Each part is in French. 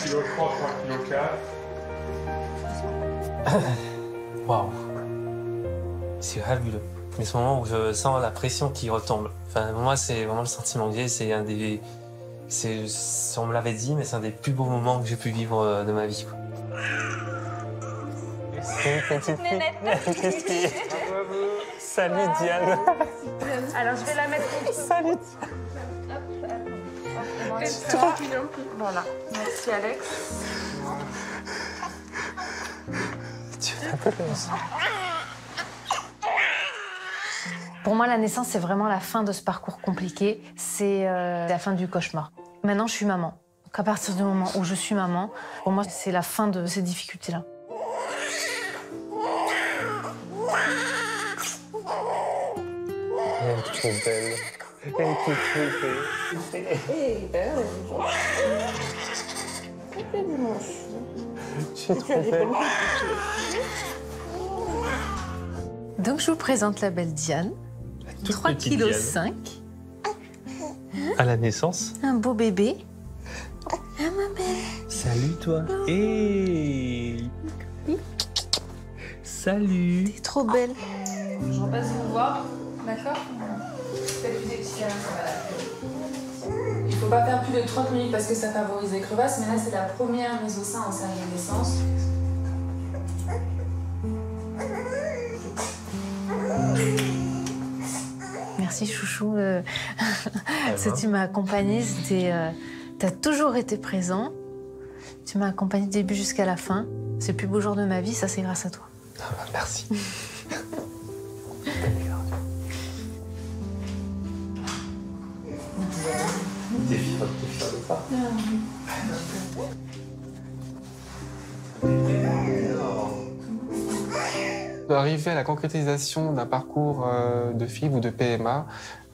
kg 3, 3 kg 4. Waouh. C'est fabuleux. Mais ce moment où je sens la pression qui retombe. Enfin, moi, c'est vraiment le sentiment que j'ai. C'est un des... On me l'avait dit, mais c'est un des plus beaux moments que j'ai pu vivre de ma vie, quoi. Salut Diane. Alors je vais la mettre contre. Salut. Trop mignon. Voilà. Merci Alex. Tu es un peu comme ça. Pour moi, la naissance, c'est vraiment la fin de ce parcours compliqué. C'est la fin du cauchemar. Maintenant, je suis maman. Donc à partir du moment où je suis maman, pour moi, c'est la fin de ces difficultés-là. Elle est trop belle. Elle est trop belle. Je suis trop belle. Donc, je vous présente la belle Diane. 3,5 kg. À la naissance. Un beau bébé. Salut toi. Hey. Salut. T'es trop belle. Je repasse vous voir, d'accord? Faites plus des petits câlins, ça va. Il faut pas faire plus de 30 minutes parce que ça favorise les crevasses, mais là c'est la première mise au sein en salle de naissance. Merci chouchou. Tu m'as accompagnée. T'as toujours été présent. Tu m'as accompagnée du début jusqu'à la fin. C'est le plus beau jour de ma vie, ça c'est grâce à toi. Ah bah, merci. T'es fière de ça? Arriver à la concrétisation d'un parcours de FIV ou de PMA,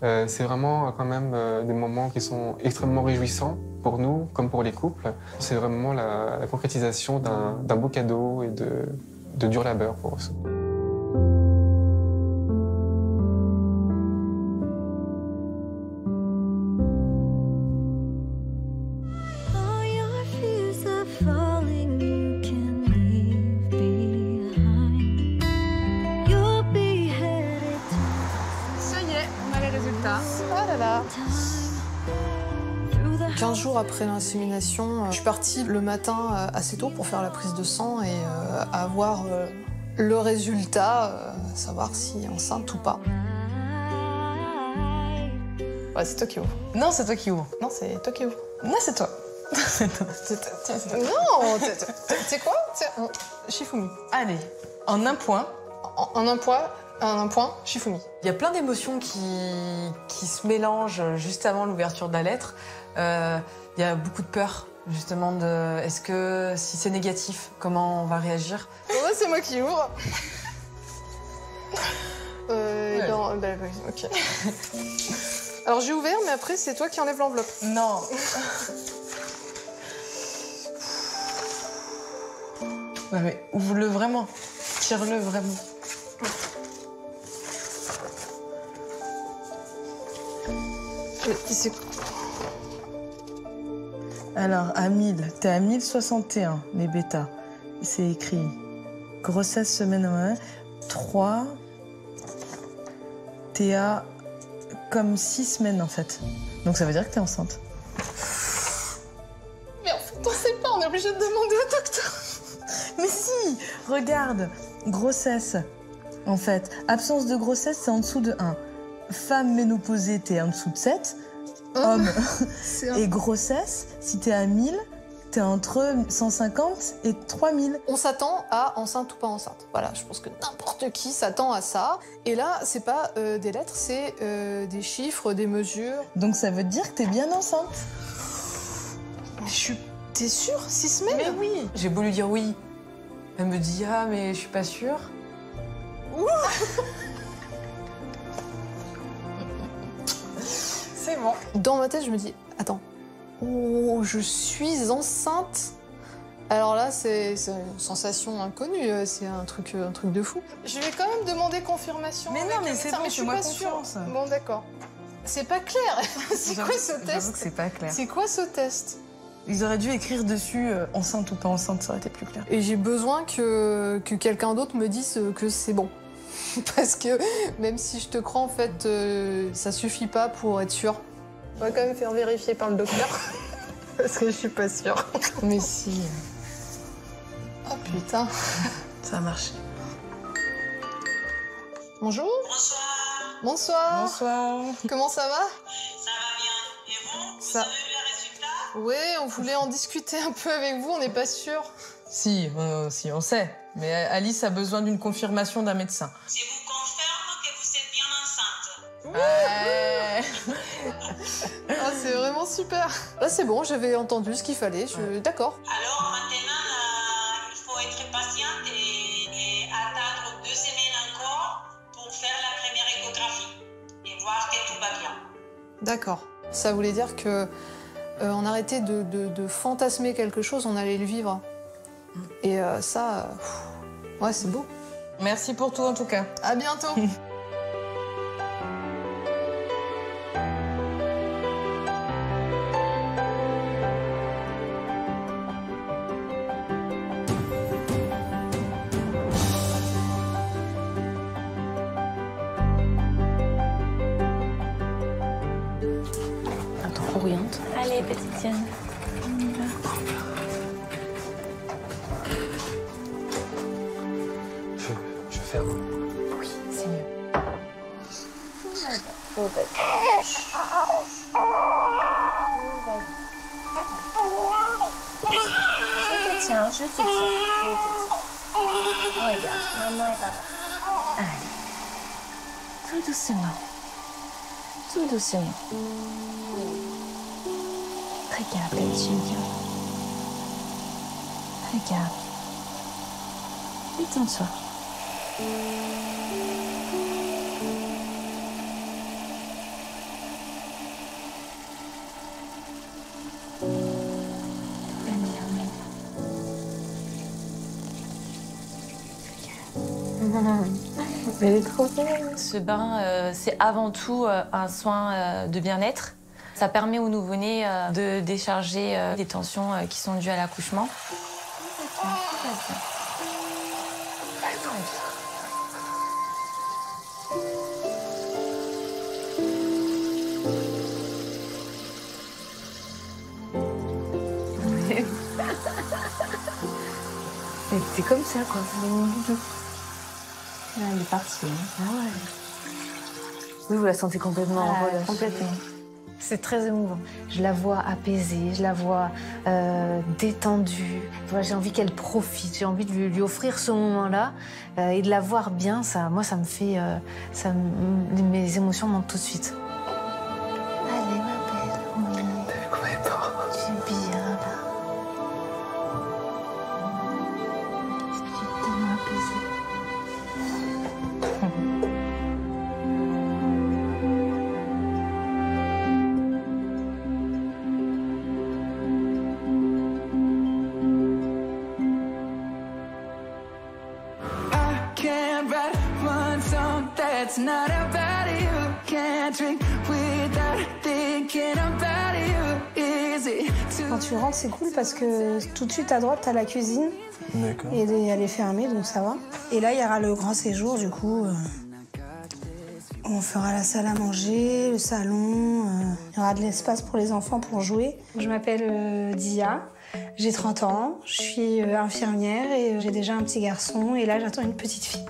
c'est vraiment quand même des moments qui sont extrêmement réjouissants pour nous comme pour les couples. C'est vraiment la concrétisation d'un beau cadeau et de dur labeur pour eux. Ça y est, on a les résultats. Oh là là. 15 jours après l'insémination, je suis partie le matin assez tôt pour faire la prise de sang et avoir le résultat, savoir si enceinte ou pas. Ouais, c'est toi qui ouvres. Non, c'est toi qui ouvres. Non, c'est toi qui ouvres. Non, c'est toi. Non, c'est quoi? Shifumi. Allez, en un point. En un point, Shifumi. Il y a plein d'émotions qui se mélangent juste avant l'ouverture de la lettre. Il y a beaucoup de peur, justement, de est-ce que si c'est négatif, comment on va réagir? Ouais, c'est moi qui ouvre. Non, bah, oui, ok. Alors j'ai ouvert, mais après c'est toi qui enlèves l'enveloppe. Non. Ouais, mais ouvre-le vraiment. Tire-le vraiment. C'est Alors, à 1000, t'es à 1061, les bêtas. C'est écrit grossesse semaine 1, 3. T'es à comme 6 semaines en fait. Donc ça veut dire que t'es enceinte. Mais en fait, on sait pas, on est obligé de demander au docteur. Mais si, regarde, grossesse. En fait, absence de grossesse, c'est en dessous de 1. Femme ménopausée, t'es en dessous de 7. Homme. Et grossesse, si t'es à 1000, t'es entre 150 et 3000. On s'attend à enceinte ou pas enceinte. Voilà, je pense que n'importe qui s'attend à ça. Et là, c'est pas des lettres, c'est des chiffres, des mesures. Donc ça veut dire que t'es bien enceinte. T'es sûre? 6 semaines? Mais oui. J'ai beau lui dire oui. Elle me dit ah mais je suis pas sûre. C'est bon. Dans ma tête, je me dis, attends, oh, je suis enceinte. Alors là, c'est une sensation inconnue, c'est un truc de fou. Je vais quand même demander confirmation. Mais non, mais c'est bon, je suis fais-moi pas sûre. confiance. Bon, d'accord. C'est pas clair. C'est quoi ce J'avoue test? que c'est pas clair. C'est quoi ce test? Ils auraient dû écrire dessus enceinte ou pas enceinte, ça aurait été plus clair. Et j'ai besoin que quelqu'un d'autre me dise que c'est bon. Parce que même si je te crois, en fait, ça suffit pas pour être sûr. On va quand même faire vérifier par le docteur. Parce que je suis pas sûre. Mais si. Oh putain. Ça a marché. Bonjour. Bonsoir. Bonsoir. Bonsoir. Comment ça va? Ça va bien. Et vous? Vous Ça- avez vu les résultats? Ouais, on voulait en discuter un peu avec vous, on n'est pas sûr. Si, si, on sait. Mais Alice a besoin d'une confirmation d'un médecin. Je vous confirme que vous êtes bien enceinte. Ah, c'est vraiment super. Là, c'est bon, j'avais entendu ce qu'il fallait. D'accord. Alors maintenant, il faut être patiente et attendre 2 semaines encore pour faire la première échographie et voir que tout va bien. D'accord. Ça voulait dire que on arrêtait de fantasmer quelque chose, on allait le vivre. Et ça, ouais, c'est beau. Merci pour tout en tout cas. À bientôt. Attends, oriente. Allez, petite Diane. Je ferme. Oui, c'est mieux. Je te tiens, je te tiens. Regarde, maman et papa. Allez. Tout doucement. Tout doucement. Regarde, petit Julien. Regarde. Détends-toi. Elle est trop belle. Ce bain, c'est avant tout un soin de bien-être. Ça permet au nouveau-né de décharger des tensions qui sont dues à l'accouchement. C'est comme ça, quoi. Là, il est parti. Ah ouais. Oui, vous la sentez complètement en relâche. Complètement. C'est très émouvant. Je la vois apaisée, je la vois détendue. Voilà, j'ai envie qu'elle profite, j'ai envie de lui offrir ce moment-là et de la voir bien. Ça, moi, ça me fait... mes émotions montent tout de suite. Allez, ma belle. Oui. T'as vu comment elle part? Tu es bien, là. Je suis tellement apaisée. Can't write one song that's not about you. Can't drink without thinking about you. Easy Quand tu rentres, c'est cool parce que tout de suite à droite, t'as la cuisine. D'accord. Et elle est fermée, donc ça va. Et là, il y aura le grand séjour, du coup. On fera la salle à manger, le salon. Il y aura de l'espace pour les enfants pour jouer. Je m'appelle Dia, j'ai 30 ans, je suis infirmière et j'ai déjà un petit garçon. Et là, j'attends une petite fille.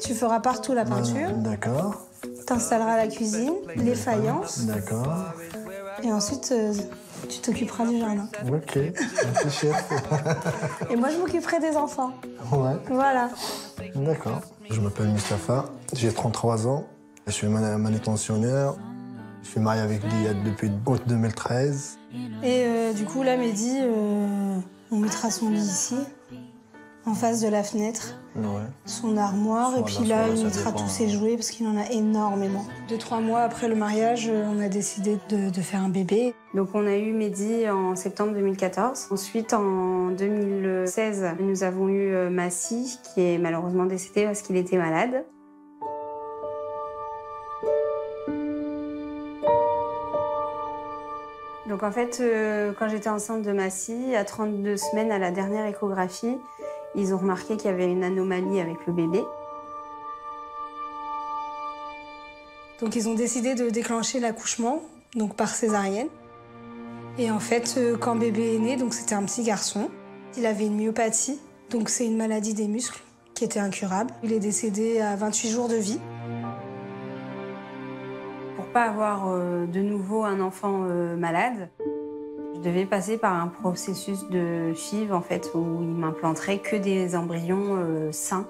Tu feras partout la peinture. D'accord. T'installeras la cuisine, les faïences. D'accord. Et ensuite, tu t'occuperas du jardin. Ok. Merci, chef. Et moi, je m'occuperai des enfants. Ouais. Voilà. D'accord. Je m'appelle Mustapha, j'ai 33 ans. Je suis manutentionnaire. Je suis marié avec Dia depuis août 2013. Et du coup, là, Mehdi, on mettra son lit ici, en face de la fenêtre, Ouais. son armoire, et puis là, il mettra tous ses jouets parce qu'il en a énormément. 2-3 mois après le mariage, on a décidé de faire un bébé. Donc on a eu Mehdi en septembre 2014. Ensuite, en 2016, nous avons eu Massi, qui est malheureusement décédé parce qu'il était malade. Donc Donc en fait, quand j'étais enceinte de Massy, à 32 semaines à la dernière échographie, ils ont remarqué qu'il y avait une anomalie avec le bébé. Donc ils ont décidé de déclencher l'accouchement, donc par césarienne. Et en fait, quand bébé est né, donc c'était un petit garçon, il avait une myopathie, donc c'est une maladie des muscles qui était incurable. Il est décédé à 28 jours de vie. Pour pas avoir de nouveau un enfant malade, je devais passer par un processus de FIV en fait, où il m'implanterait que des embryons sains.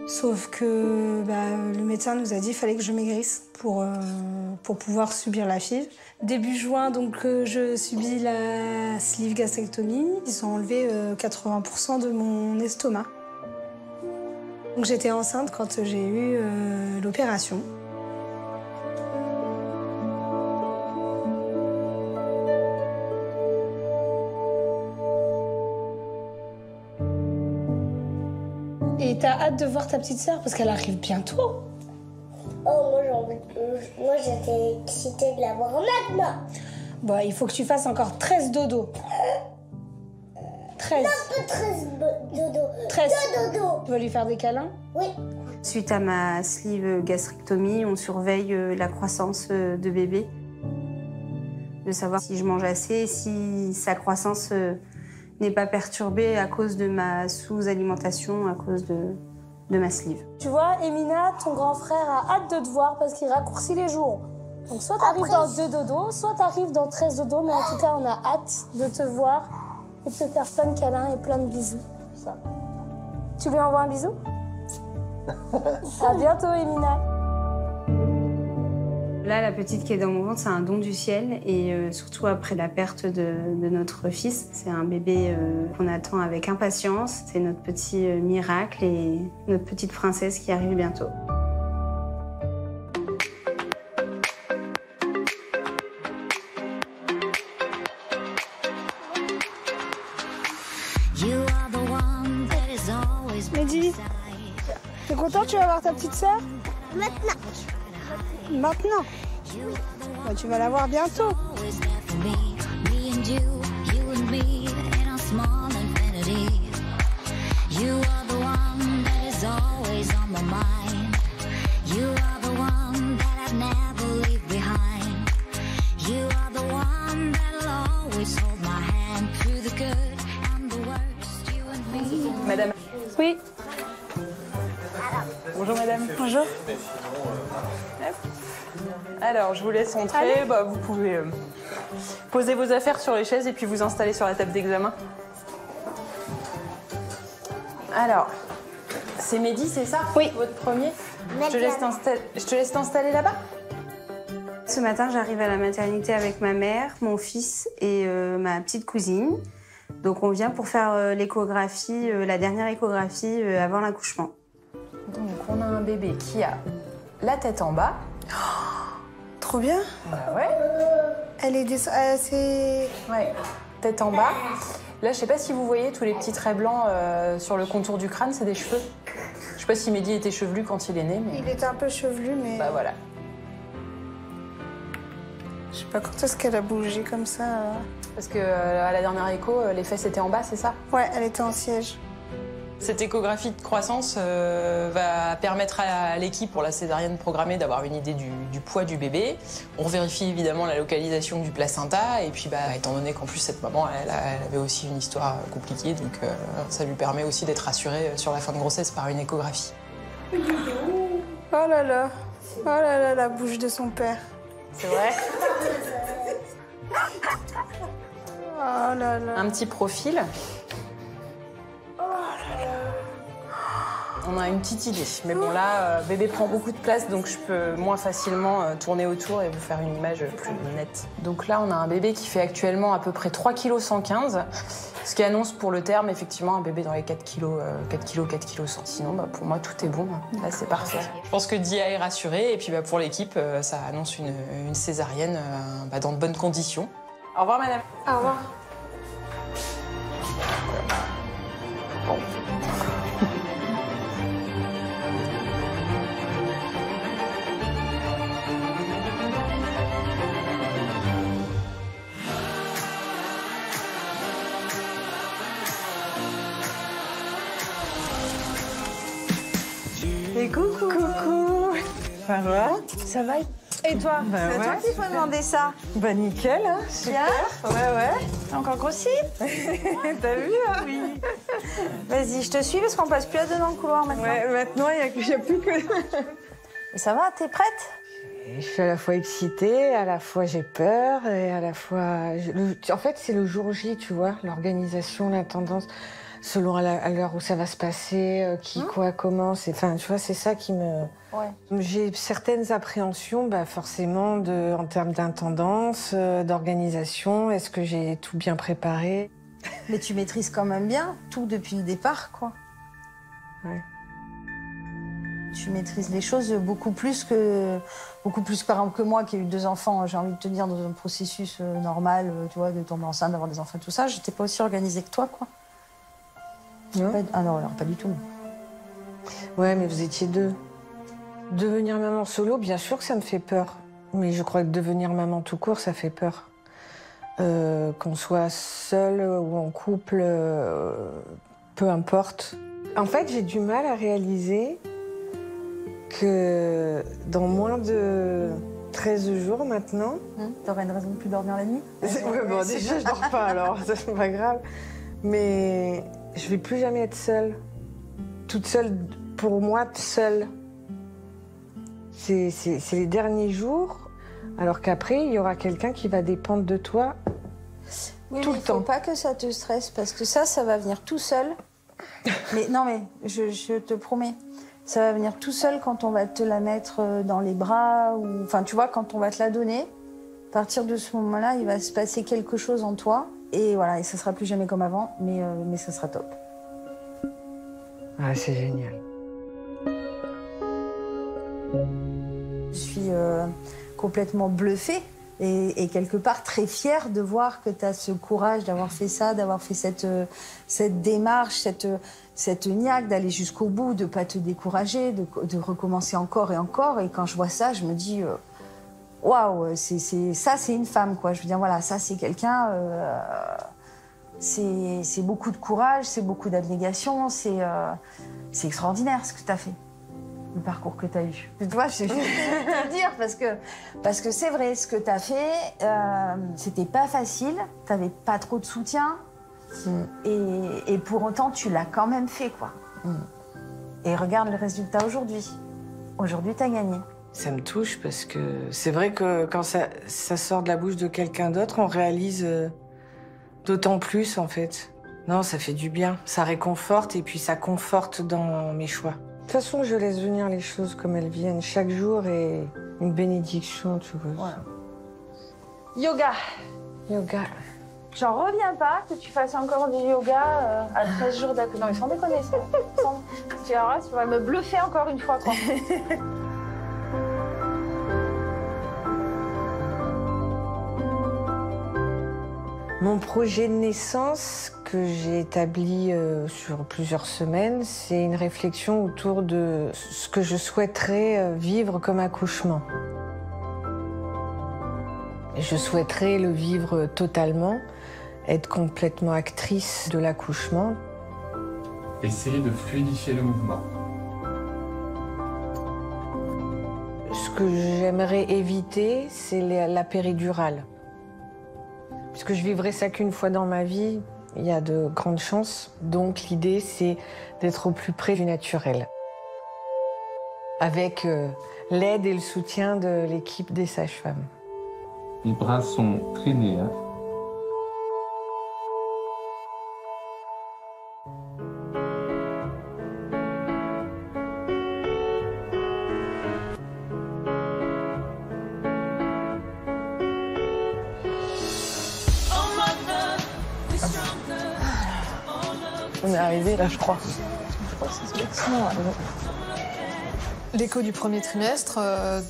Sauf que le médecin nous a dit qu'il fallait que je maigrisse pour pouvoir subir la FIV. Début juin, donc, je subis la sleeve gastrectomie. Ils ont enlevé 80% de mon estomac. Donc j'étais enceinte quand j'ai eu l'opération. Et t'as hâte de voir ta petite sœur parce qu'elle arrive bientôt. Oh, moi j'étais excitée de la voir maintenant. Bon, il faut que tu fasses encore 13 dodo. 13. Non, pas 13 dodo. 13. 2 dodo. Tu vas lui faire des câlins? Oui. Suite à ma sleeve gastrectomie, on surveille la croissance de bébé. De savoir si je mange assez, si sa croissance n'est pas perturbée à cause de ma sous-alimentation, à cause de ma sleeve. Tu vois, Emina, ton grand frère a hâte de te voir parce qu'il raccourcit les jours. Donc soit t'arrives dans 2 dodos, soit t'arrives dans 13 dodos, mais en tout cas, on a hâte de te voir et de te faire plein de câlins et plein de bisous. Ça. Tu lui envoies un bisou? À bientôt, Emina. Là, la petite qui est dans mon ventre, c'est un don du ciel. Et surtout après la perte de notre fils, c'est un bébé qu'on attend avec impatience. C'est notre petit miracle et notre petite princesse qui arrive bientôt. Mehdi, t'es content, tu vas voir ta petite sœur? Maintenant. Maintenant? Bah, tu vas la voir bientôt. Madame. Oui. Bonjour madame. Bonjour. Alors, je vous laisse entrer. Bah, vous pouvez poser vos affaires sur les chaises et puis vous installer sur la table d'examen. Alors, c'est Mehdi, c'est ça? Oui. Votre premier? Je te laisse t'installer là-bas? Ce matin, j'arrive à la maternité avec ma mère, mon fils et ma petite cousine. Donc on vient pour faire l'échographie, la dernière échographie avant l'accouchement. Donc on a un bébé qui a la tête en bas. Trop bien. Bah ouais. Elle est assez... Ouais, tête en bas. Là, je sais pas si vous voyez tous les petits traits blancs sur le contour du crâne, c'est des cheveux. Je sais pas si Mehdi était chevelu quand il est né, mais... Il était un peu chevelu, mais... Bah voilà. Je sais pas quand est-ce qu'elle a bougé comme ça. Parce que à la dernière écho, les fesses étaient en bas, c'est ça? Ouais, elle était en siège. Cette échographie de croissance va permettre à l'équipe pour la césarienne programmée d'avoir une idée du poids du bébé. On vérifie évidemment la localisation du placenta et puis étant donné qu'en plus cette maman elle avait aussi une histoire compliquée, donc ça lui permet aussi d'être rassurée sur la fin de grossesse par une échographie. Oh là là, oh là là, la bouche de son père. C'est vrai? Oh là là. Un petit profil. On a une petite idée. Mais bon, là, bébé prend beaucoup de place, donc je peux moins facilement tourner autour et vous faire une image plus nette. Donc là, on a un bébé qui fait actuellement à peu près 3,115 kg, ce qui annonce pour le terme, effectivement, un bébé dans les 4 kg, 4 kg 100. Sinon, pour moi, tout est bon. Là, c'est parfait. Je pense que Dia est rassurée, et puis pour l'équipe, ça annonce une césarienne dans de bonnes conditions. Au revoir, madame. Au revoir. Mais coucou. Coucou. Ça va? Ça va? Et toi? Bah C'est ouais. toi qu'il faut demander ça. Bah nickel, hein. Super. Ouais. T'as encore grossi? T'as vu, hein? Oui. Vas-y, je te suis parce qu'on passe plus à deux dans le couloir maintenant. Ouais, maintenant, il n'y a plus que... Et ça va? T'es prête? Je suis à la fois excitée, à la fois j'ai peur, et à la fois... En fait, c'est le jour J, tu vois, l'organisation, la tendance, selon à l'heure où ça va se passer, qui, quoi, comment, enfin, tu vois, c'est ça qui me... Ouais. J'ai certaines appréhensions, bah, forcément, en termes d'intendance, d'organisation, est-ce que j'ai tout bien préparé? Mais tu maîtrises quand même bien tout depuis le départ, quoi. Ouais. Tu maîtrises les choses beaucoup plus par exemple que moi qui ai eu 2 enfants, j'ai envie de te dire, dans un processus normal, tu vois, de tomber enceinte, d'avoir des enfants, tout ça. J'étais pas aussi organisée que toi, quoi. Non. Ah non, alors pas du tout. Ouais, mais vous étiez 2. Devenir maman solo, bien sûr que ça me fait peur. Mais je crois que devenir maman tout court, ça fait peur. Qu'on soit seul ou en couple, peu importe. En fait, j'ai du mal à réaliser que dans moins de 13 jours maintenant... T'aurais une raison de plus dormir la nuit? Ouais, bon, déjà, je dors pas, alors c'est pas grave. Mais je vais plus jamais être seule. Toute seule, pour moi, seule. C'est les derniers jours, alors qu'après, il y aura quelqu'un qui va dépendre de toi tout le temps. Il faut pas que ça te stresse, parce que ça va venir tout seul. Mais non, mais je te promets, ça va venir tout seul quand on va te la mettre dans les bras, ou enfin, tu vois, quand on va te la donner. À partir de ce moment-là, il va se passer quelque chose en toi, et voilà, et ça sera plus jamais comme avant, mais ça sera top. Ah, c'est génial. Je suis complètement bluffée et quelque part très fière de voir que tu as ce courage d'avoir fait ça, d'avoir fait cette démarche, cette niaque, d'aller jusqu'au bout, de ne pas te décourager, de recommencer encore et encore. Et quand je vois ça, je me dis, waouh, ça c'est une femme, quoi. Je veux dire, voilà, ça c'est quelqu'un, c'est beaucoup de courage, c'est beaucoup d'abnégation, c'est extraordinaire ce que tu as fait. Le parcours que tu as eu. Tu vois, je vais te le dire parce que c'est vrai, ce que tu as fait, c'était pas facile, tu n'avais pas trop de soutien et pour autant, tu l'as quand même fait, quoi. Et regarde le résultat aujourd'hui. Aujourd'hui, tu as gagné. Ça me touche parce que c'est vrai que quand ça sort de la bouche de quelqu'un d'autre, on réalise d'autant plus, en fait. Non, ça fait du bien, ça réconforte et puis ça conforte dans mes choix. De toute façon, je laisse venir les choses comme elles viennent. Chaque jour est une bénédiction, tu vois. Ouais. Yoga. Yoga. J'en reviens pas que tu fasses encore du yoga à 13 jours d'accouchement. Non, mais sans déconner, ça. Tu verras, tu vas me bluffer encore une fois, quoi. Mon projet de naissance que j'ai établi sur plusieurs semaines, c'est une réflexion autour de ce que je souhaiterais vivre comme accouchement. Je souhaiterais le vivre totalement, être complètement actrice de l'accouchement. Essayer de fluidifier le mouvement. Ce que j'aimerais éviter, c'est la péridurale. Puisque je vivrai ça qu'une fois dans ma vie, il y a de grandes chances. Donc l'idée, c'est d'être au plus près du naturel. Avec l'aide et le soutien de l'équipe des sages-femmes. Les bras sont traînés, hein. On est arrivé là, je crois. L'écho du premier trimestre,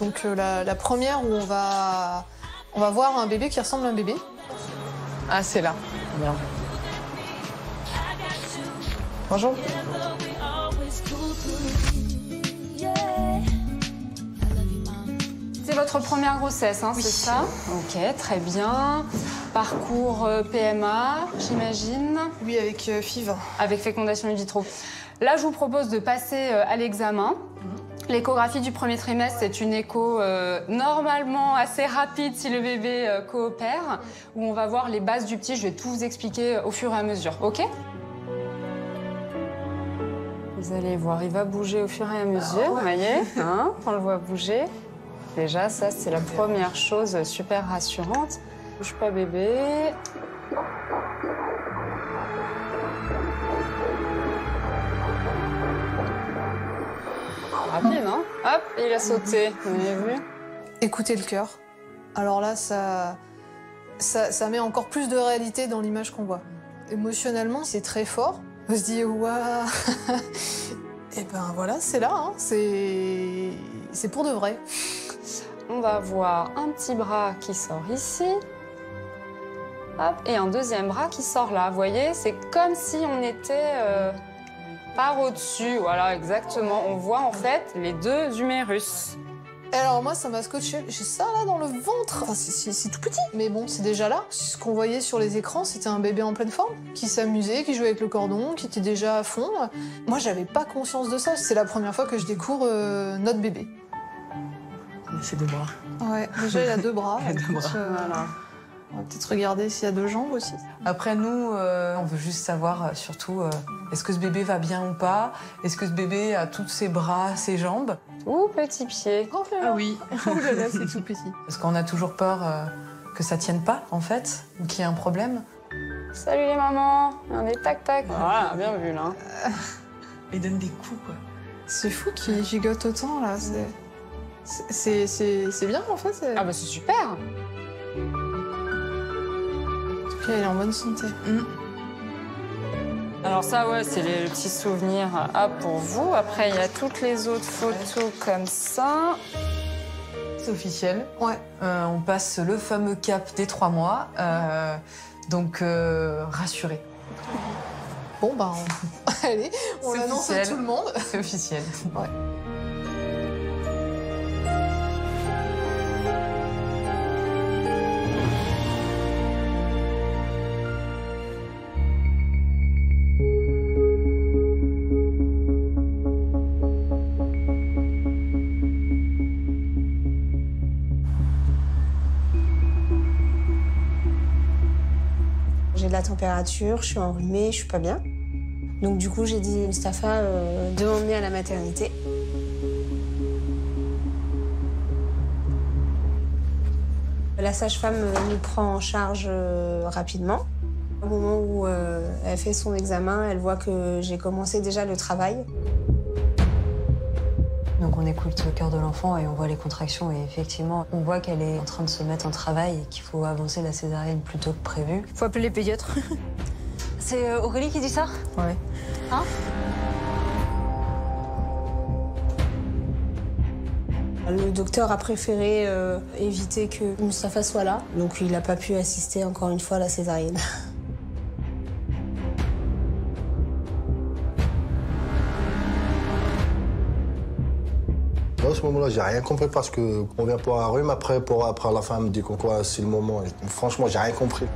donc la première où on va voir un bébé qui ressemble à un bébé. Ah, c'est là. Bien. Bonjour. C'est votre première grossesse, hein, oui. C'est ça? Ok, très bien. Parcours PMA, j'imagine? Oui, avec FIV. Avec fécondation in vitro. Là, je vous propose de passer à l'examen. L'échographie du premier trimestre, c'est une écho normalement assez rapide si le bébé coopère, où on va voir les bases du petit. Je vais tout vous expliquer au fur et à mesure, ok? Vous allez voir, il va bouger au fur et à mesure, vous voyez, hein, on le voit bouger. Déjà, ça, c'est la première chose super rassurante. Bouge pas, bébé. Rapide, hein? Hop, il a sauté. Vous avez vu? Écoutez le cœur. Alors là, ça met encore plus de réalité dans l'image qu'on voit. Émotionnellement, c'est très fort. On se dit, waouh. Et ben voilà, c'est là, hein. C'est pour de vrai. On va voir un petit bras qui sort ici. Hop, et un deuxième bras qui sort là. Vous voyez, c'est comme si on était par au-dessus. Voilà, exactement. On voit en fait les deux humérus. Et alors moi, ça m'a scotché. J'ai ça là dans le ventre. Enfin, c'est tout petit. Mais bon, c'est déjà là. Ce qu'on voyait sur les écrans, c'était un bébé en pleine forme, qui s'amusait, qui jouait avec le cordon, qui était déjà à fond. Moi, j'avais pas conscience de ça. C'est la première fois que je découvre notre bébé. C'est 2 bras. Ouais, déjà il a 2 bras. Il a 2 bras. Voilà. On va peut-être regarder s'il y a 2 jambes aussi. Après, nous, on veut juste savoir, surtout, est-ce que ce bébé va bien ou pas? Est-ce que ce bébé a tous ses bras, ses jambes? Tout petit pied. Oh là là. Ah oui. Oh là là, c'est tout petit. Parce qu'on a toujours peur que ça tienne pas, en fait, ou qu'il y ait un problème. Salut les mamans. On est tac-tac. Voilà, bien vu, là. Il donne des coups, quoi. C'est fou qu'il gigote autant, là. C'est bien, en fait. Ah bah c'est super. En tout cas, il est en bonne santé. Alors ça, ouais, c'est le petit souvenir pour vous. Après, il y a toutes les autres photos comme ça. C'est officiel. Ouais. On passe le fameux cap des 3 mois. Donc, rassurés. Bon, bah, allez, on l'annonce à tout le monde. C'est officiel. Ouais. J'ai de la température, je suis enrhumée, je suis pas bien. Donc du coup, j'ai dit à Mustapha de m'emmener à la maternité. La sage-femme nous prend en charge rapidement. Au moment où elle fait son examen, elle voit que j'ai commencé déjà le travail. Donc on écoute le cœur de l'enfant et on voit les contractions et effectivement, on voit qu'elle est en train de se mettre en travail et qu'il faut avancer la césarienne plus tôt que prévu. Faut appeler les pédiatres. C'est Aurélie qui dit ça? Ouais. Hein? Le docteur a préféré éviter que Mustapha soit là, donc il n'a pas pu assister encore une fois à la césarienne. À ce moment-là, j'ai rien compris parce que on vient pour un rhume, après la fin, elle me dit quoi, c'est le moment. Franchement, j'ai rien compris.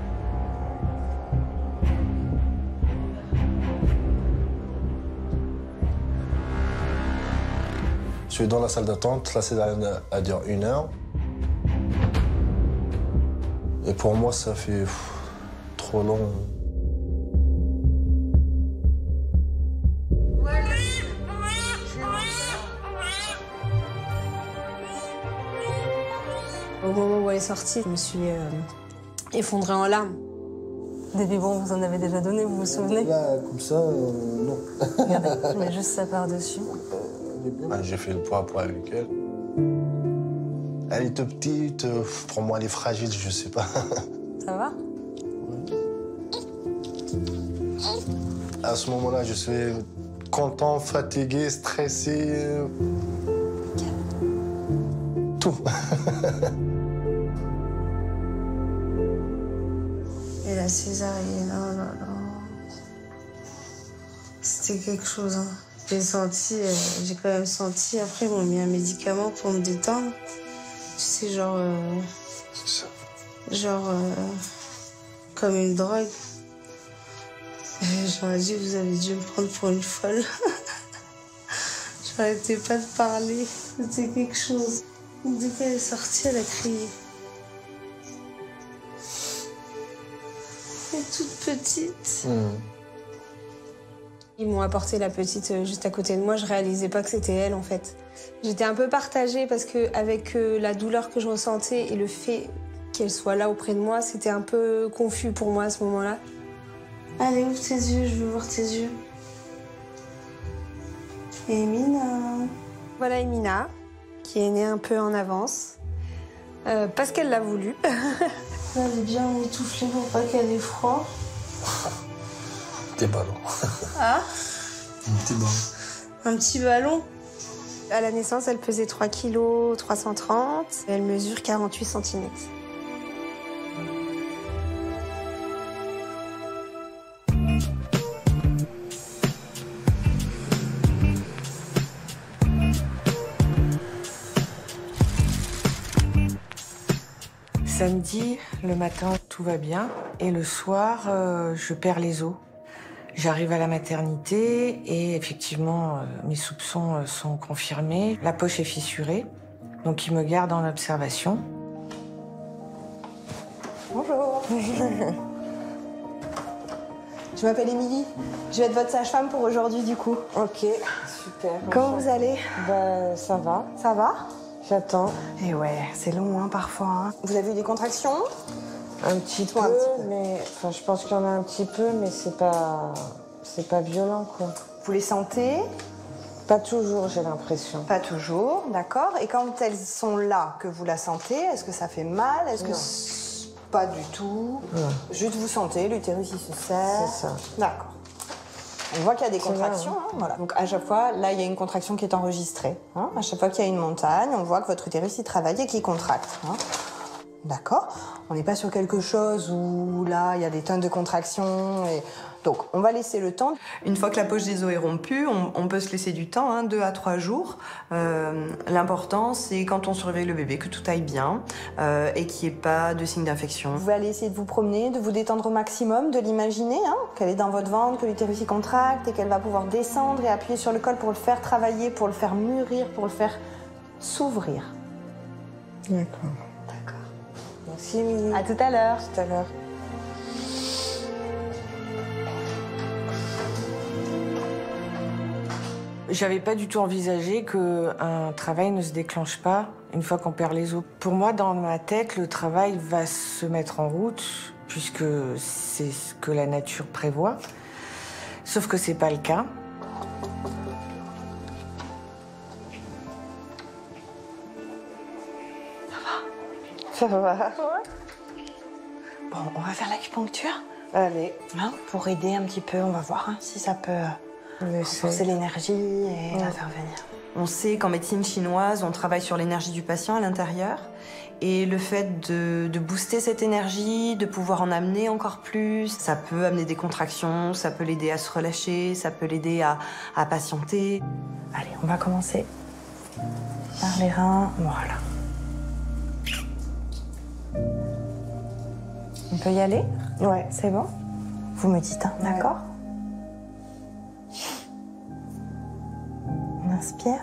Je suis dans la salle d'attente, la césarienne a duré 1 heure. Et pour moi, ça fait trop long. Au moment où elle est sortie, je me suis effondrée en larmes. Des biberons, vous en avez déjà donné, vous vous souvenez? Là, comme ça, non. Regardez, je mets juste ça par-dessus. J'ai fait le poids avec elle. Elle est toute petite, pour moi elle est fragile, je sais pas. Ça va? À ce moment-là, je suis content, fatigué, stressé. Tout. Et la césarienne, oh là là. C'était quelque chose, hein. J'ai quand même senti, après ils m'ont mis un médicament pour me détendre. Tu sais, genre... C'est ça. Genre... comme une drogue. J'aurais dit, vous avez dû me prendre pour une folle. J'arrêtais pas de parler. C'était quelque chose. Dès qu'elle est sortie, elle a crié. Elle est toute petite. Ils m'ont apporté la petite juste à côté de moi. Je réalisais pas que c'était elle, en fait. J'étais un peu partagée parce que avec la douleur que je ressentais et le fait qu'elle soit là auprès de moi, c'était un peu confus pour moi à ce moment-là. Allez, ouvre tes yeux, je veux voir tes yeux. Et Emina. Voilà Emina, qui est née un peu en avance, parce qu'elle l'a voulu. Elle est bien étoufflée pour pas qu'elle ait froid. Petit ballon. Ah, Un petit ballon. un petit ballon. À la naissance, elle pesait 3 kg 330 et elle mesure 48 cm. Samedi, le matin, tout va bien. Et le soir, je perds les os. J'arrive à la maternité et effectivement, mes soupçons sont confirmés. La poche est fissurée, donc ils me gardent en observation. Bonjour. Je m'appelle Émilie. Je vais être votre sage-femme pour aujourd'hui, du coup. Ok, super. Comment vous allez? Bah, ça va. Ça va? J'attends. Et ouais, c'est long, hein, parfois. Hein. Vous avez eu des contractions? Un petit peu, mais enfin, je pense qu'il y en a un petit peu, mais c'est pas violent, quoi. Vous les sentez? Pas toujours, j'ai l'impression. Pas toujours, d'accord. Et quand elles sont là, que vous la sentez, est-ce que ça fait mal? Est-ce que pas du tout? Non. Juste vous sentez, l'utérus il se serre. C'est ça. D'accord. On voit qu'il y a des contractions, hein, voilà. Donc à chaque fois, là, il y a une contraction qui est enregistrée. Hein. À chaque fois qu'il y a une montagne, on voit que votre utérus il travaille et qu'il contracte. Hein. D'accord. On n'est pas sur quelque chose où là, il y a des tonnes de contractions. Et... Donc, on va laisser le temps. Une fois que la poche des os est rompue, on peut se laisser du temps, hein, 2 à 3 jours. L'important, c'est quand on surveille le bébé, que tout aille bien et qu'il n'y ait pas de signe d'infection. Vous pouvez aller essayer de vous promener, de vous détendre au maximum, de l'imaginer, hein, qu'elle est dans votre ventre, que l'utérus y contracte et qu'elle va pouvoir descendre et appuyer sur le col pour le faire travailler, pour le faire mûrir, pour le faire s'ouvrir. D'accord. Merci, Émilie. À tout à l'heure. Tout à l'heure. J'avais pas du tout envisagé qu'un travail ne se déclenche pas une fois qu'on perd les os. Pour moi, dans ma tête, le travail va se mettre en route, puisque c'est ce que la nature prévoit. Sauf que c'est pas le cas. Ça va. Bon, on va faire l'acupuncture. Allez. Hein, pour aider un petit peu, on va voir hein, si ça peut renforcer l'énergie et la faire venir. On sait qu'en médecine chinoise, on travaille sur l'énergie du patient à l'intérieur. Et le fait de booster cette énergie, de pouvoir en amener encore plus, ça peut amener des contractions, ça peut l'aider à se relâcher, ça peut l'aider à patienter. Allez, on va commencer par les reins. Voilà. On peut y aller? Ouais. C'est bon? Vous me dites, hein, d'accord? On inspire.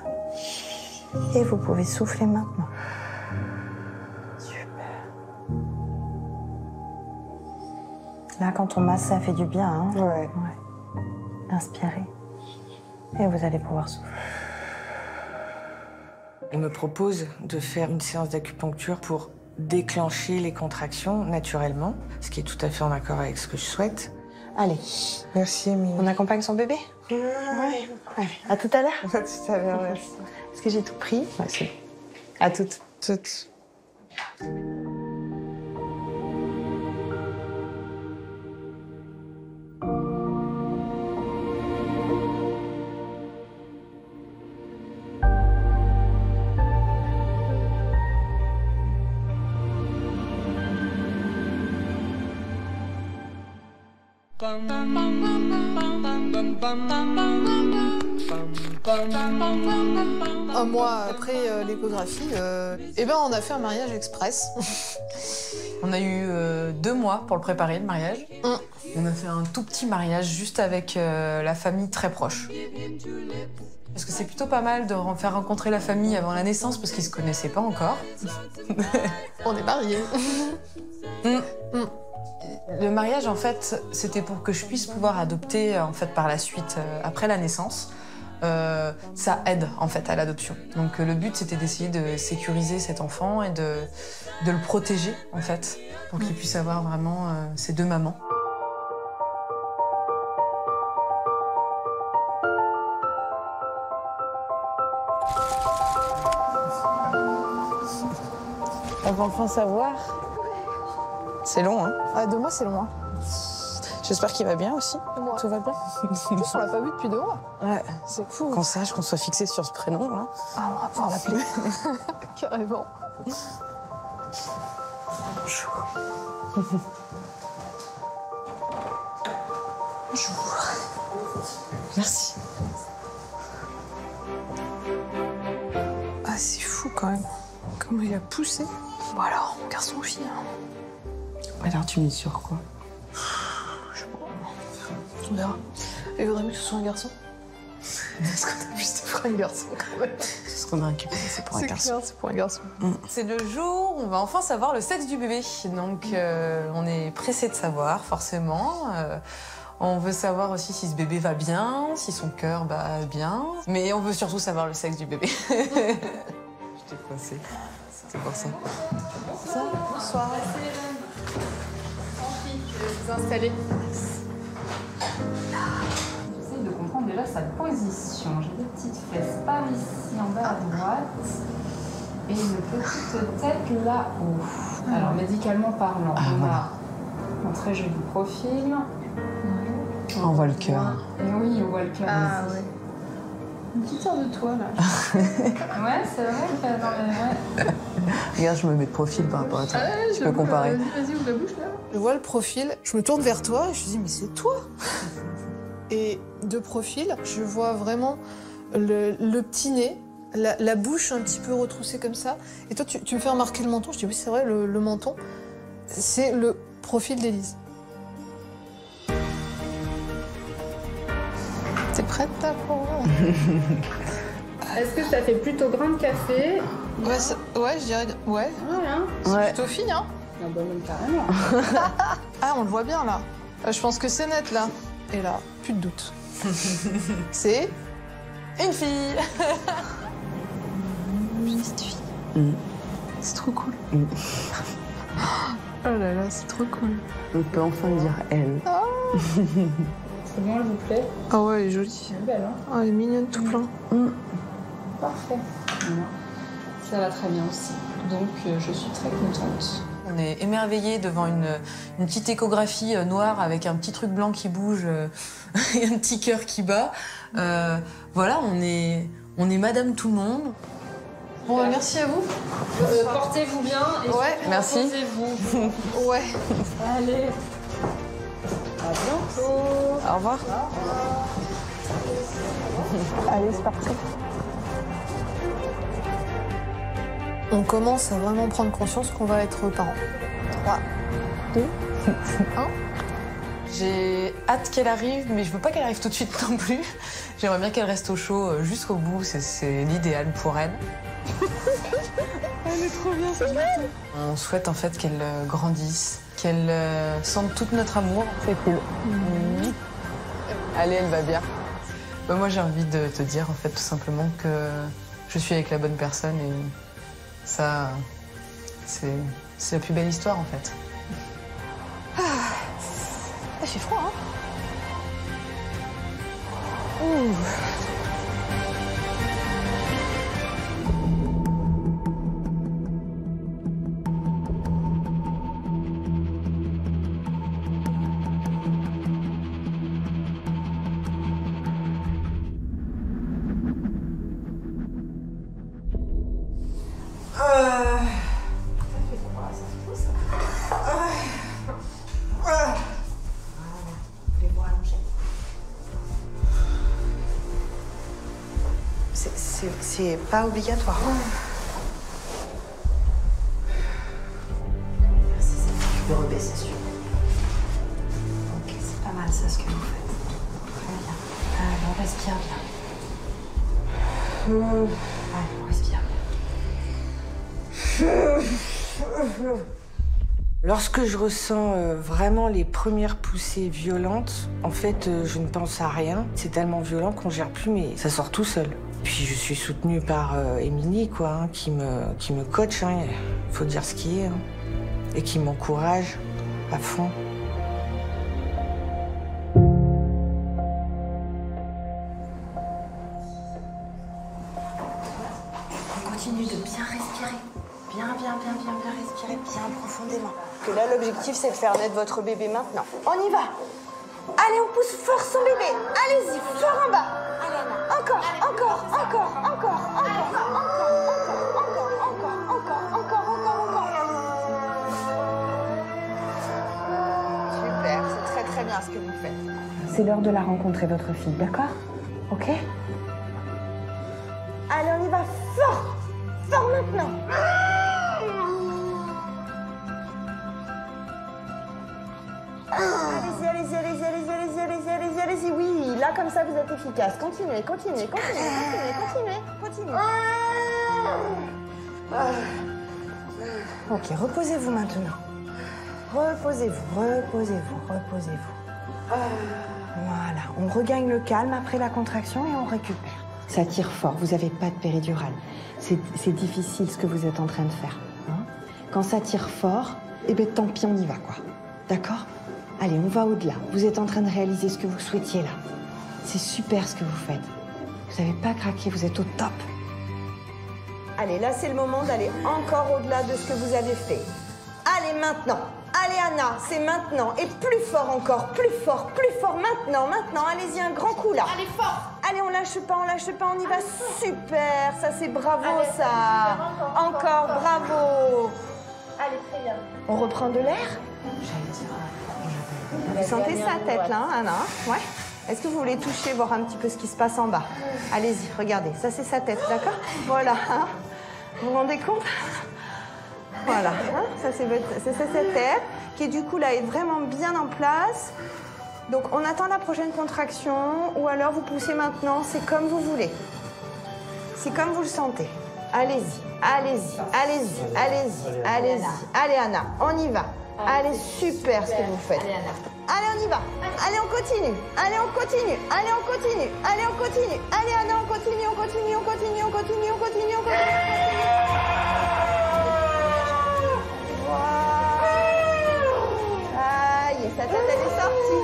Et vous pouvez souffler maintenant. Super. Là, quand on masse, ça fait du bien, hein? Ouais. Inspirez. Et vous allez pouvoir souffler. On me propose de faire une séance d'acupuncture pour déclencher les contractions naturellement, ce qui est tout à fait en accord avec ce que je souhaite. Allez. Merci, Émilie. On accompagne son bébé? Oui. Allez, à tout à l'heure. À tout à l'heure, merci. Est-ce que j'ai tout pris? Ouais, c'est bon. À toutes. Toutes. Un mois après l'échographie, on a fait un mariage express. On a eu 2 mois pour le préparer, le mariage. On a fait un tout petit mariage juste avec la famille très proche. Parce que c'est plutôt pas mal de faire rencontrer la famille avant la naissance parce qu'ils se connaissaient pas encore. On est mariés. Le mariage, en fait, c'était pour que je puisse pouvoir adopter en fait, par la suite, après la naissance. Ça aide en fait à l'adoption. Donc le but c'était d'essayer de sécuriser cet enfant et de le protéger en fait pour qu'il puisse avoir vraiment ses deux mamans. On va enfin savoir. C'est long, hein? Ah, 2 mois, c'est long, hein. J'espère qu'il va bien aussi. Tout va bien. En plus, on l'a pas vu depuis 2 mois. Ouais. C'est fou. Qu'on sache, qu'on soit fixé sur ce prénom, là. Ah, on va pouvoir l'appeler. Carrément. Bonjour. Bonjour. Merci. Ah, c'est fou quand même. Comment il a poussé. Bon alors, garçon ou fille, hein. Alors, tu mises sur quoi? On verra. Il vaudrait mieux que ce soit un garçon. Est-ce qu'on a plus de frères un garçon quand même? Ce qu'on a récupéré, c'est pour un garçon. C'est pour un garçon. C'est le jour où on va enfin savoir le sexe du bébé. Donc on est pressé de savoir, forcément. On veut savoir aussi si ce bébé va bien, si son cœur bat bien. Mais on veut surtout savoir le sexe du bébé. Je t'ai coincé. C'est pour ça. Bonsoir. Je vais vous installer. J'essaie de comprendre déjà sa position. J'ai des petites fesses par ici en bas à droite et une petite tête là-haut. Alors médicalement parlant, on a un très joli profil. On voit le cœur. Et oui, on voit le cœur aussi. Ouais. Une petite heure de toi là. Ouais, c'est vrai que dans le... ouais. Regarde, je me mets de profil par rapport à toi. Je peux comparer. Vas-y, ouvre la bouche là. Je vois le profil, je me tourne vers toi et je me dis mais c'est toi. Et de profil, je vois vraiment le petit nez, la bouche un petit peu retroussée comme ça. Et toi, tu me fais remarquer le menton. Je dis oui, c'est vrai, le menton. C'est le profil d'Élise. T'es prête là pour... Est-ce que ça fait plutôt grain de café? Ouais, je dirais... Ouais. Hein. C'est plutôt fine, hein. Ah bah même carrément. Ah, on le voit bien là. Je pense que c'est net là. Et là, plus de doute. C'est une fille. Une petite fille. C'est trop cool. Oh là là, c'est trop cool. On peut enfin dire elle. Oh. C'est bon, elle vous plaît? Ah ouais, elle est jolie. Elle est belle, hein? Oh, elle est mignonne tout plein. Parfait. Ça va très bien aussi. Donc, je suis très contente. On est émerveillés devant une petite échographie noire avec un petit truc blanc qui bouge et un petit cœur qui bat. Voilà, on est Madame Tout le Monde. Bon, merci à vous. Portez-vous bien et merci. reposez-vous. Ouais. Allez. À bientôt. Au revoir. Allez, c'est parti. On commence à vraiment prendre conscience qu'on va être parents. 3, 2, 1. J'ai hâte qu'elle arrive, mais je veux pas qu'elle arrive tout de suite non plus. J'aimerais bien qu'elle reste au chaud jusqu'au bout, c'est l'idéal pour elle. Elle est trop bien cette photo. On souhaite en fait qu'elle grandisse, qu'elle sente tout notre amour. C'est cool. Allez, elle va bien. Moi j'ai envie de te dire en fait tout simplement que je suis avec la bonne personne et ça, c'est la plus belle histoire en fait. Il fait froid, hein? C'est pas obligatoire. Merci, tu peux rebaisser celui-là. Ok, c'est pas mal ça ce que vous faites. Très bien. Alors, respire bien. Allez, on respire. Lorsque je ressens vraiment les premières poussées violentes, en fait, je ne pense à rien. C'est tellement violent qu'on gère plus, mais ça sort tout seul. Puis je suis soutenue par Émilie, quoi, hein, qui me coach, hein, faut dire ce qui est, hein, et qui m'encourage à fond. On continue de bien respirer. Bien respirer, bien profondément. Que là, l'objectif, c'est de faire naître votre bébé maintenant. On y va. Allez, on pousse fort son bébé. Allez-y, fort en bas. Encore. Super, c'est très bien ce que vous faites. C'est l'heure de la rencontrer, votre fille, d'accord? Ok? Allez, on y va fort. Fort maintenant. Allez-y. Oui, là, comme ça, vous êtes efficace. Continuez. Ok, reposez-vous maintenant. Reposez-vous. Voilà, on regagne le calme après la contraction et on récupère. Ça tire fort, vous n'avez pas de péridurale. C'est difficile ce que vous êtes en train de faire. Hein. Quand ça tire fort, eh bien tant pis, on y va, quoi. D'accord? Allez, on va au-delà. Vous êtes en train de réaliser ce que vous souhaitiez là. C'est super ce que vous faites. Vous n'avez pas craqué, vous êtes au top. Allez, là c'est le moment d'aller encore au-delà de ce que vous avez fait. Allez maintenant. Allez Anna, c'est maintenant. Et plus fort encore, plus fort. Maintenant. Allez-y, un grand coup là. Allez, fort. Allez, on lâche pas, on y va. Super, ça c'est bravo. Allez, ça. Encore, bravo. Allez, très bien. On reprend de l'air? Vous sentez sa tête là, hein, Anna? Ouais. Est-ce que vous voulez toucher, voir un petit peu ce qui se passe en bas? Allez-y, regardez. Ça c'est sa tête, d'accord? Voilà. Hein. Vous vous rendez compte? Voilà. Hein. Ça c'est cette tête qui du coup là est vraiment bien en place. Donc on attend la prochaine contraction ou alors vous poussez maintenant. C'est comme vous voulez. C'est comme vous le sentez. Allez-y. Allez Anna, on y va. Allez, super ce que vous faites. Allez, on y va. Allez, on continue. Allez Anna, on continue. Allez, on continue. Aïe, sa tête, elle est sortie.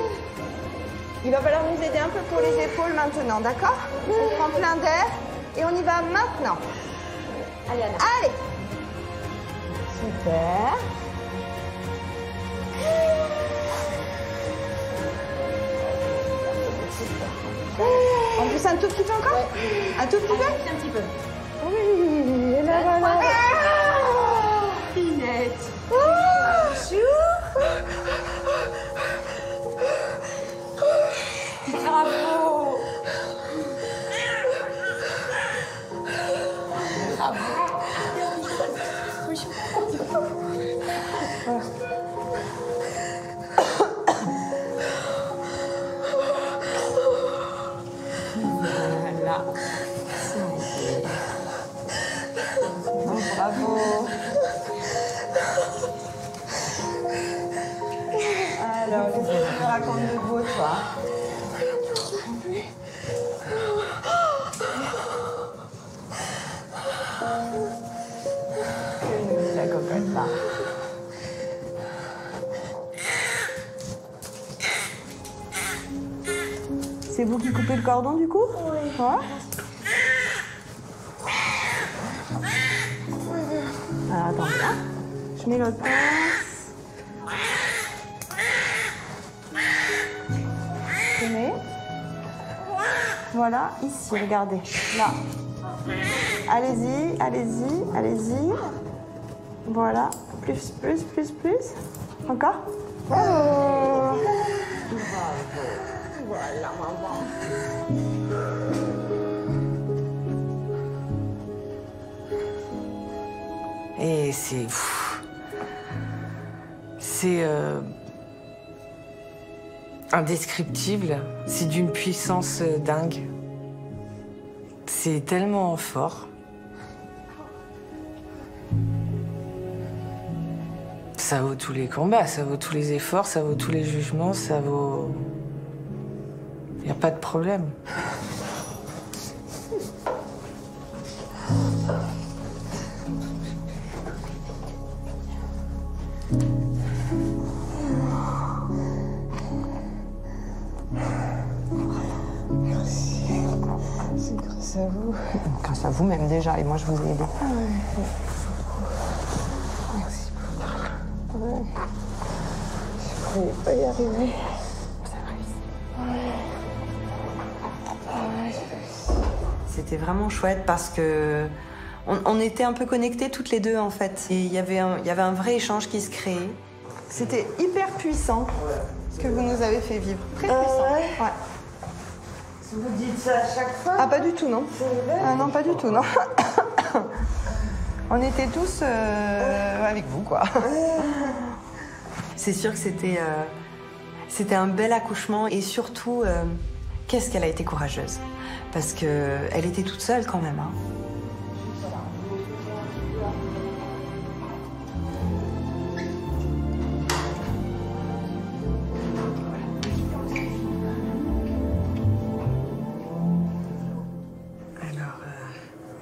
Il va falloir nous aider un peu pour les épaules maintenant, d'accord? On prend plein d'air et on y va maintenant. Allez, Anna. Allez. Super. On pousse un tout petit peu encore? Ouais. Un tout petit peu? Un petit peu. Oui, et là, voilà. Finette. Bravo. Voilà. Oh, bravo. Alors, qu'est-ce que tu me racontes de beau, toi? La cocotte, là. C'est vous qui coupez le cordon, du coup? Oui. Ouais. Alors, attendez, là. Je mets l'autre pince. Tenez. Voilà, ici, regardez. Là. Allez-y. Voilà. Plus. Encore. Oh. Voilà, maman. Et c'est indescriptible. C'est d'une puissance dingue. C'est tellement fort. Ça vaut tous les combats, ça vaut tous les efforts, ça vaut tous les jugements, ça vaut... Il n'y a pas de problème. C'est grâce à vous. Grâce à vous-même déjà, et moi je vous ai aidé. Merci beaucoup. Ouais. Je ne pas y arriver. C'était vraiment chouette parce que on était un peu connectés toutes les deux en fait. Et il y avait un vrai échange qui se créait. C'était hyper puissant ce que vous nous avez fait vivre. Très puissant. Ouais. Vous dites ça à chaque fois? Ah, pas du tout, non. Ah non, pas du tout, non. On était tous avec vous, quoi. C'est sûr que c'était un bel accouchement et surtout, qu'est-ce qu'elle a été courageuse. Parce qu'elle était toute seule quand même. Hein.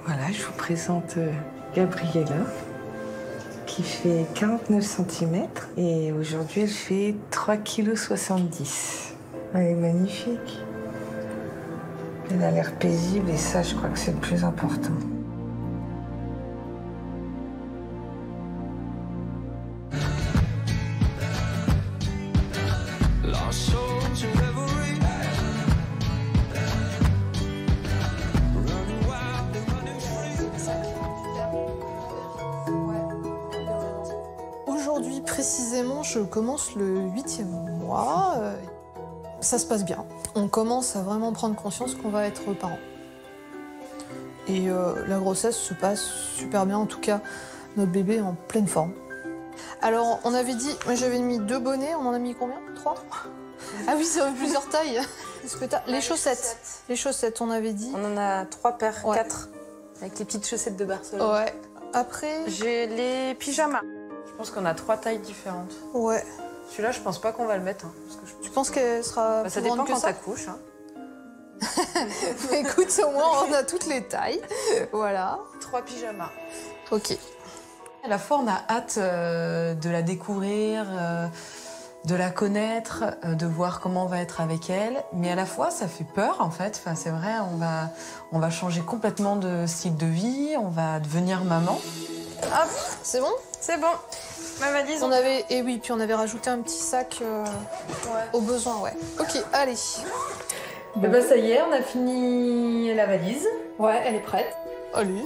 Voilà, je vous présente Gabriella, qui fait 49 cm et aujourd'hui elle fait 3,70 kg. Elle est magnifique. Elle a l'air paisible et ça, je crois que c'est le plus important. Aujourd'hui, précisément, je commence le 8e mois. Ça se passe bien. On commence à vraiment prendre conscience qu'on va être parents. Et la grossesse se passe super bien, en tout cas, notre bébé est en pleine forme. Alors, on avait dit, moi j'avais mis 2 bonnets, on en a mis combien? 3? Ah oui, ça avait plusieurs tailles. Qu'est-ce que t'as? Les chaussettes. Les chaussettes, on avait dit. On en a 3 paires, Ouais. 4. Avec les petites chaussettes de Barcelone. Ouais. Après, j'ai les pyjamas. Je pense qu'on a 3 tailles différentes. Ouais. Celui-là, je pense pas qu'on va le mettre. Hein, parce que Tu penses qu'elle sera ça plus grande dépend que quand ça? t'accouches. Hein. Écoute, au moins, on a toutes les tailles. Voilà. 3 pyjamas. Ok. À la fois, on a hâte de la découvrir, de la connaître, de voir comment on va être avec elle. Mais à la fois, ça fait peur, en fait. Enfin, c'est vrai, on va changer complètement de style de vie, on va devenir maman. Hop, c'est bon? C'est bon. Ma valise. On avait, et oui, puis on avait rajouté un petit sac au besoin, ouais. Ok, allez. Eh ben, ça y est, on a fini la valise. Ouais, elle est prête. Allez.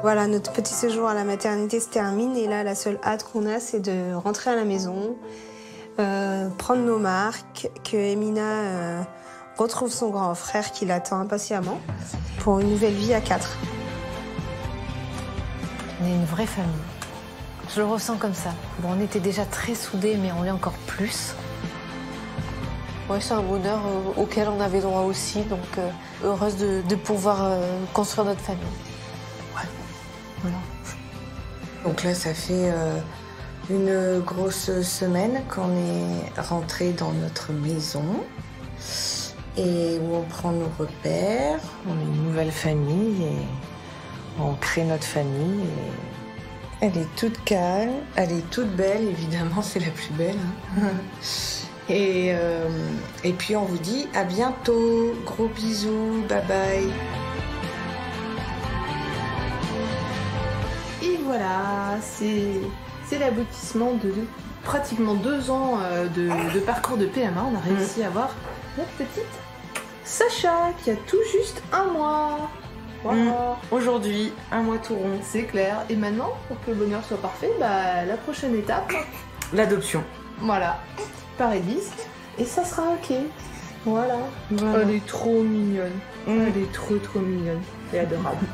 Voilà, notre petit séjour à la maternité se termine et là, la seule hâte qu'on a, c'est de rentrer à la maison, prendre nos marques, que Emina retrouve son grand frère qui l'attend impatiemment pour une nouvelle vie à 4. On est une vraie famille. Je le ressens comme ça. Bon, on était déjà très soudés, mais on l'est encore plus. Ouais, c'est un bonheur auquel on avait droit aussi, donc heureuse de pouvoir construire notre famille. Ouais, voilà. Donc là, ça fait une grosse semaine qu'on est rentré dans notre maison et où on prend nos repères. On est une nouvelle famille et on crée notre famille. Et elle est toute calme, elle est toute belle, évidemment, c'est la plus belle. Hein. Et puis on vous dit à bientôt. Gros bisous, bye bye. Et voilà, c'est l'aboutissement de pratiquement 2 ans de parcours de PMA. On a réussi à avoir notre petite Sacha qui a tout juste 1 mois. Voilà. Aujourd'hui, 1 mois tout rond. C'est clair. Et maintenant, pour que le bonheur soit parfait, bah, la prochaine étape, L'adoption. voilà, par Élise. Et ça sera ok. Voilà. Elle est trop mignonne. Elle est trop mignonne. Elle est adorable.